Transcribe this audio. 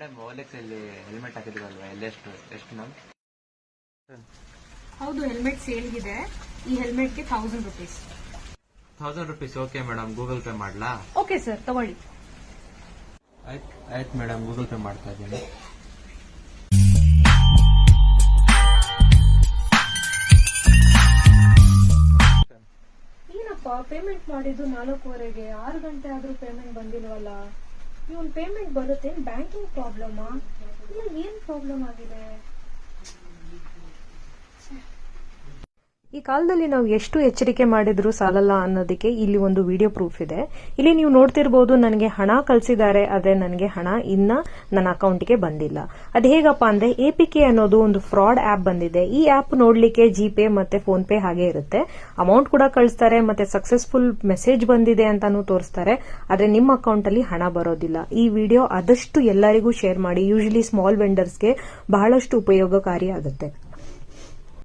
Madam ಓಲೆಕ್ಸ್ ಅಲ್ಲಿ helmet ಹಾಕಿದ್ರಲ್ವಾ ಎಷ್ಟು ma'am? ಹೌದು, ಹೆಲ್ಮೆಟ್ ಸೇಲ್ಗಿದೆ. ಈ ಹೆಲ್ಮೆಟ್ಗೆ 1000 rupees. 1000 rupees. Okay madam, Google pay ಮಾಡ್ಲಾ? ಓಕೆ ಸರ್, ತಗೊಳ್ಳಿ. ಆಯ್ತು ಮೇಡಮ್, ಗೂಗಲ್ ಪೇ ಮಾಡ್ತಾ ಇದ್ದೀನಿ. ಏನಪ್ಪ ಪೇಮೆಂಟ್ ಮಾಡಿದ್ದು 4:15ಗೆ, 6 ಗಂಟೆ ಆದ್ರೂ ಪೇಮೆಂಟ್ ಬಂದಿಲ್ವಲ್ಲ? ಇವನ್ ಪೇಮೆಂಟ್ ಬರುತ್ತೆ, ಬ್ಯಾಂಕಿಂಗ್ ಪ್ರಾಬ್ಲಮಾ ಇಲ್ಲ ಏನ್ ಪ್ರಾಬ್ಲಮ್ ಆಗಿದೆ? ಈ ಕಾಲದಲ್ಲಿ ನಾವು ಎಷ್ಟು ಎಚ್ಚರಿಕೆ ಮಾಡಿದ್ರೂ ಸಾಲಲ್ಲ ಅನ್ನೋದಕ್ಕೆ ಇಲ್ಲಿ ಒಂದು ವಿಡಿಯೋ ಪ್ರೂಫ್ ಇದೆ. ಇಲ್ಲಿ ನೀವು ನೋಡ್ತಿರ್ಬೋದು, ನನಗೆ ಹಣ ಕಳಿಸಿದ್ದಾರೆ, ಆದ್ರೆ ನನಗೆ ಹಣ ಇನ್ನ ನನ್ನ ಅಕೌಂಟ್ಗೆ ಬಂದಿಲ್ಲ. ಅದು ಹೇಗಪ್ಪ ಅಂದ್ರೆ APK ಅನ್ನೋದು ಒಂದು ಫ್ರಾಡ್ ಆಪ್ ಬಂದಿದೆ. ಈ ಆಪ್ ನೋಡ್ಲಿಕ್ಕೆ ಜಿಪೇ ಮತ್ತೆ ಫೋನ್ ಪೇ ಹಾಗೆ ಇರುತ್ತೆ. ಅಮೌಂಟ್ ಕೂಡ ಕಳಿಸ್ತಾರೆ, ಮತ್ತೆ ಸಕ್ಸಸ್ಫುಲ್ ಮೆಸೇಜ್ ಬಂದಿದೆ ಅಂತಾನು ತೋರಿಸ್ತಾರೆ, ಆದ್ರೆ ನಿಮ್ಮ ಅಕೌಂಟ್ ಅಲ್ಲಿ ಹಣ ಬರೋದಿಲ್ಲ. ಈ ವಿಡಿಯೋ ಆದಷ್ಟು ಎಲ್ಲರಿಗೂ ಶೇರ್ ಮಾಡಿ. ಯೂಶಲಿ ಸ್ಮಾಲ್ ವೆಂಡರ್ಸ್ಗೆ ಬಹಳಷ್ಟು ಉಪಯೋಗಕಾರಿ ಆಗುತ್ತೆ.